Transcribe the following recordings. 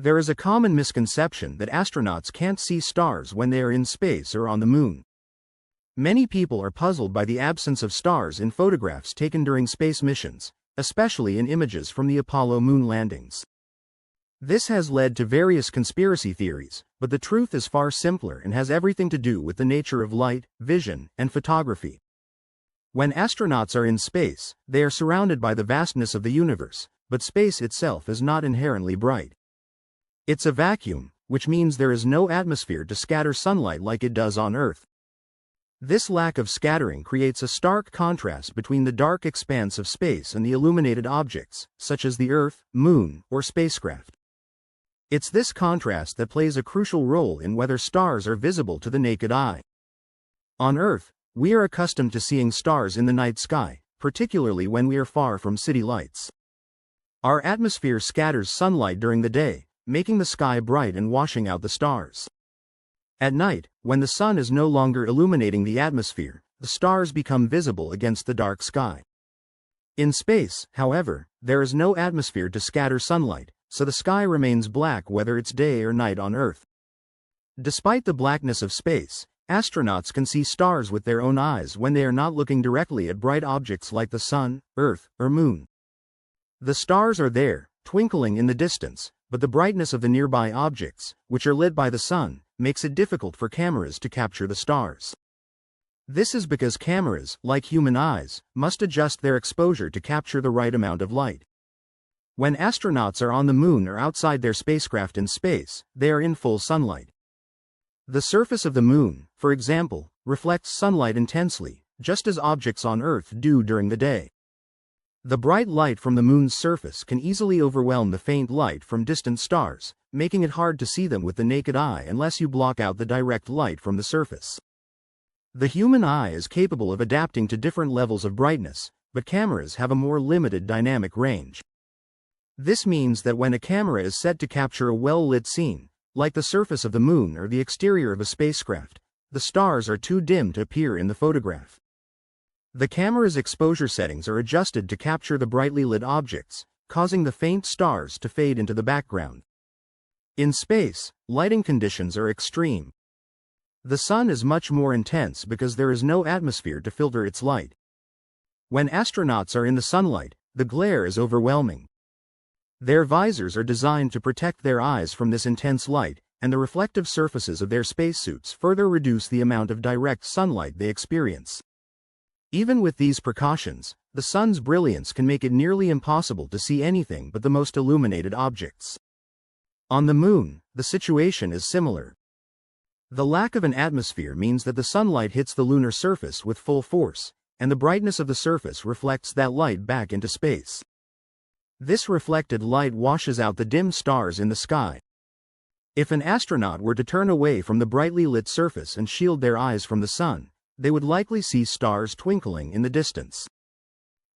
There is a common misconception that astronauts can't see stars when they are in space or on the moon. Many people are puzzled by the absence of stars in photographs taken during space missions, especially in images from the Apollo moon landings. This has led to various conspiracy theories, but the truth is far simpler and has everything to do with the nature of light, vision, and photography. When astronauts are in space, they are surrounded by the vastness of the universe, but space itself is not inherently bright. It's a vacuum, which means there is no atmosphere to scatter sunlight like it does on Earth. This lack of scattering creates a stark contrast between the dark expanse of space and the illuminated objects, such as the Earth, Moon, or spacecraft. It's this contrast that plays a crucial role in whether stars are visible to the naked eye. On Earth, we are accustomed to seeing stars in the night sky, particularly when we are far from city lights. Our atmosphere scatters sunlight during the day, making the sky bright and washing out the stars. At night, when the sun is no longer illuminating the atmosphere, the stars become visible against the dark sky. In space, however, there is no atmosphere to scatter sunlight, so the sky remains black whether it's day or night on Earth. Despite the blackness of space, astronauts can see stars with their own eyes when they are not looking directly at bright objects like the sun, Earth, or Moon. The stars are there, twinkling in the distance, but the brightness of the nearby objects, which are lit by the sun, makes it difficult for cameras to capture the stars. This is because cameras, like human eyes, must adjust their exposure to capture the right amount of light. When astronauts are on the moon or outside their spacecraft in space, they are in full sunlight. The surface of the moon, for example, reflects sunlight intensely, just as objects on Earth do during the day. The bright light from the moon's surface can easily overwhelm the faint light from distant stars, making it hard to see them with the naked eye unless you block out the direct light from the surface. The human eye is capable of adapting to different levels of brightness, but cameras have a more limited dynamic range. This means that when a camera is set to capture a well-lit scene, like the surface of the moon or the exterior of a spacecraft, the stars are too dim to appear in the photograph. The camera's exposure settings are adjusted to capture the brightly lit objects, causing the faint stars to fade into the background. In space, lighting conditions are extreme. The sun is much more intense because there is no atmosphere to filter its light. When astronauts are in the sunlight, the glare is overwhelming. Their visors are designed to protect their eyes from this intense light, and the reflective surfaces of their spacesuits further reduce the amount of direct sunlight they experience. Even with these precautions, the sun's brilliance can make it nearly impossible to see anything but the most illuminated objects. On the moon, the situation is similar. The lack of an atmosphere means that the sunlight hits the lunar surface with full force, and the brightness of the surface reflects that light back into space. This reflected light washes out the dim stars in the sky. If an astronaut were to turn away from the brightly lit surface and shield their eyes from the sun, they would likely see stars twinkling in the distance.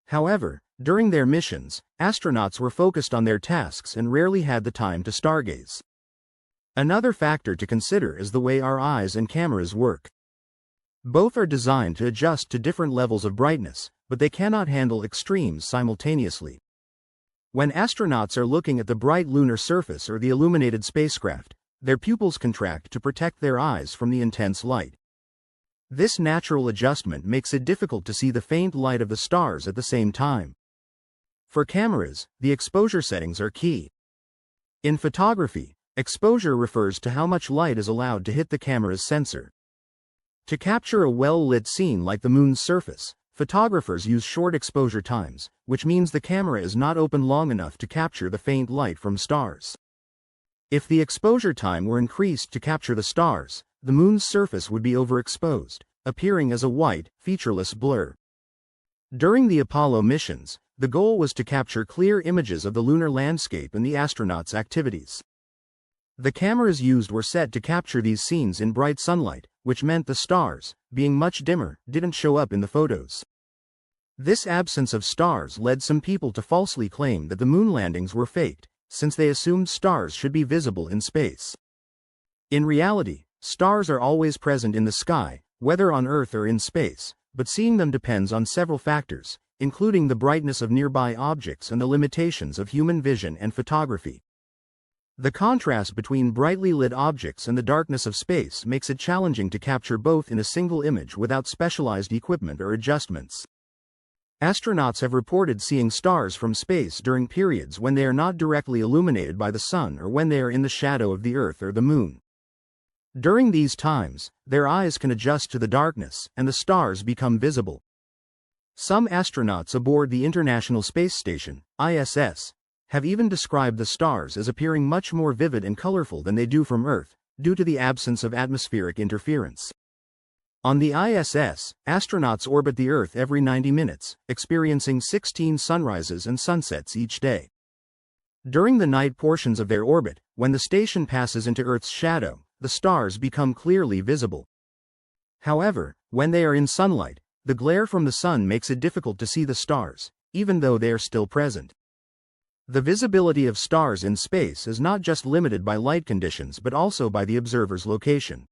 However, during their missions, astronauts were focused on their tasks and rarely had the time to stargaze. Another factor to consider is the way our eyes and cameras work. Both are designed to adjust to different levels of brightness, but they cannot handle extremes simultaneously. When astronauts are looking at the bright lunar surface or the illuminated spacecraft, their pupils contract to protect their eyes from the intense light. This natural adjustment makes it difficult to see the faint light of the stars at the same time. For cameras, the exposure settings are key. In photography, exposure refers to how much light is allowed to hit the camera's sensor. To capture a well-lit scene like the moon's surface, photographers use short exposure times, which means the camera is not open long enough to capture the faint light from stars. If the exposure time were increased to capture the stars, the moon's surface would be overexposed, appearing as a white, featureless blur. During the Apollo missions, the goal was to capture clear images of the lunar landscape and the astronauts' activities. The cameras used were set to capture these scenes in bright sunlight, which meant the stars, being much dimmer, didn't show up in the photos. This absence of stars led some people to falsely claim that the moon landings were faked, since they assumed stars should be visible in space. In reality, stars are always present in the sky, whether on Earth or in space, but seeing them depends on several factors, including the brightness of nearby objects and the limitations of human vision and photography. The contrast between brightly lit objects and the darkness of space makes it challenging to capture both in a single image without specialized equipment or adjustments. Astronauts have reported seeing stars from space during periods when they are not directly illuminated by the sun or when they are in the shadow of the Earth or the Moon. During these times, their eyes can adjust to the darkness, and the stars become visible. Some astronauts aboard the International Space Station, ISS, have even described the stars as appearing much more vivid and colorful than they do from Earth, due to the absence of atmospheric interference. On the ISS, astronauts orbit the Earth every 90 minutes, experiencing 16 sunrises and sunsets each day. During the night portions of their orbit, when the station passes into Earth's shadow, the stars become clearly visible. However, when they are in sunlight, the glare from the sun makes it difficult to see the stars, even though they are still present. The visibility of stars in space is not just limited by light conditions but also by the observer's location.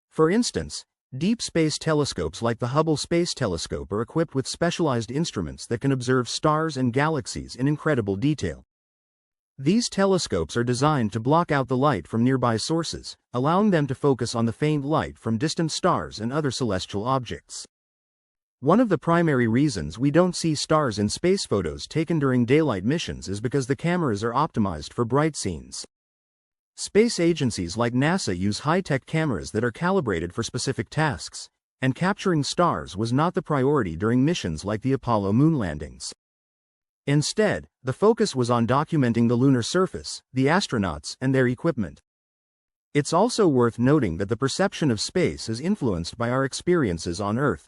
For instance, deep space telescopes like the Hubble Space Telescope are equipped with specialized instruments that can observe stars and galaxies in incredible detail. These telescopes are designed to block out the light from nearby sources, allowing them to focus on the faint light from distant stars and other celestial objects. One of the primary reasons we don't see stars in space photos taken during daylight missions is because the cameras are optimized for bright scenes. Space agencies like NASA use high-tech cameras that are calibrated for specific tasks, and capturing stars was not the priority during missions like the Apollo moon landings. Instead, the focus was on documenting the lunar surface, the astronauts, and their equipment. It's also worth noting that the perception of space is influenced by our experiences on Earth.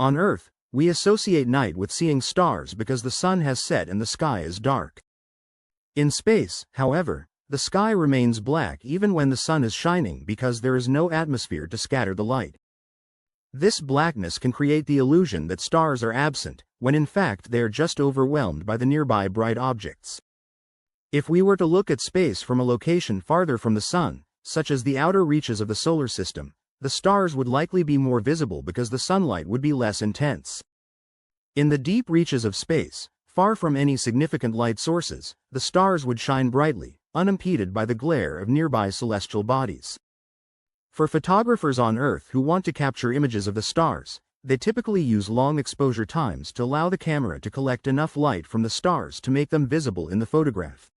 On Earth, we associate night with seeing stars because the sun has set and the sky is dark. In space, however, the sky remains black even when the sun is shining because there is no atmosphere to scatter the light. This blackness can create the illusion that stars are absent, when in fact they are just overwhelmed by the nearby bright objects. If we were to look at space from a location farther from the sun, such as the outer reaches of the solar system, the stars would likely be more visible because the sunlight would be less intense. In the deep reaches of space, far from any significant light sources, the stars would shine brightly, unimpeded by the glare of nearby celestial bodies. For photographers on Earth who want to capture images of the stars, they typically use long exposure times to allow the camera to collect enough light from the stars to make them visible in the photograph.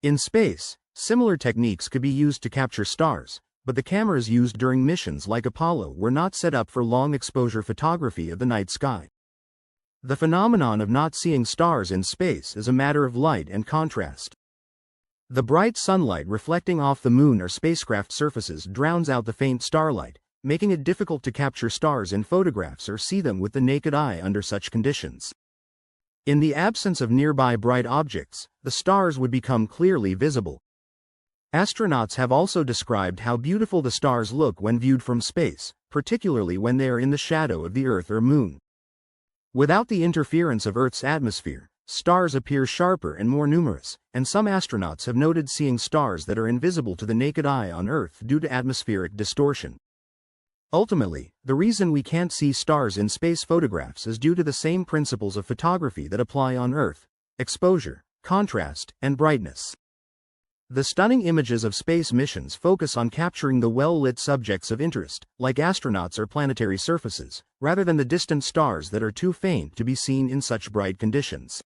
In space, similar techniques could be used to capture stars, but the cameras used during missions like Apollo were not set up for long exposure photography of the night sky. The phenomenon of not seeing stars in space is a matter of light and contrast. The bright sunlight reflecting off the moon or spacecraft surfaces drowns out the faint starlight, making it difficult to capture stars in photographs or see them with the naked eye under such conditions. In the absence of nearby bright objects, the stars would become clearly visible. Astronauts have also described how beautiful the stars look when viewed from space, particularly when they are in the shadow of the Earth or Moon. Without the interference of Earth's atmosphere, stars appear sharper and more numerous, and some astronauts have noted seeing stars that are invisible to the naked eye on Earth due to atmospheric distortion. Ultimately, the reason we can't see stars in space photographs is due to the same principles of photography that apply on Earth: exposure, contrast, and brightness. The stunning images of space missions focus on capturing the well-lit subjects of interest, like astronauts or planetary surfaces, rather than the distant stars that are too faint to be seen in such bright conditions.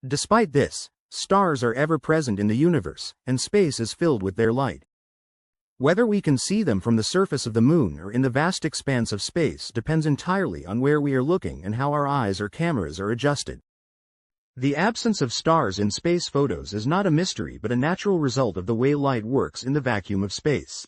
Despite this, stars are ever present in the universe, and space is filled with their light. Whether we can see them from the surface of the moon or in the vast expanse of space depends entirely on where we are looking and how our eyes or cameras are adjusted. The absence of stars in space photos is not a mystery but a natural result of the way light works in the vacuum of space.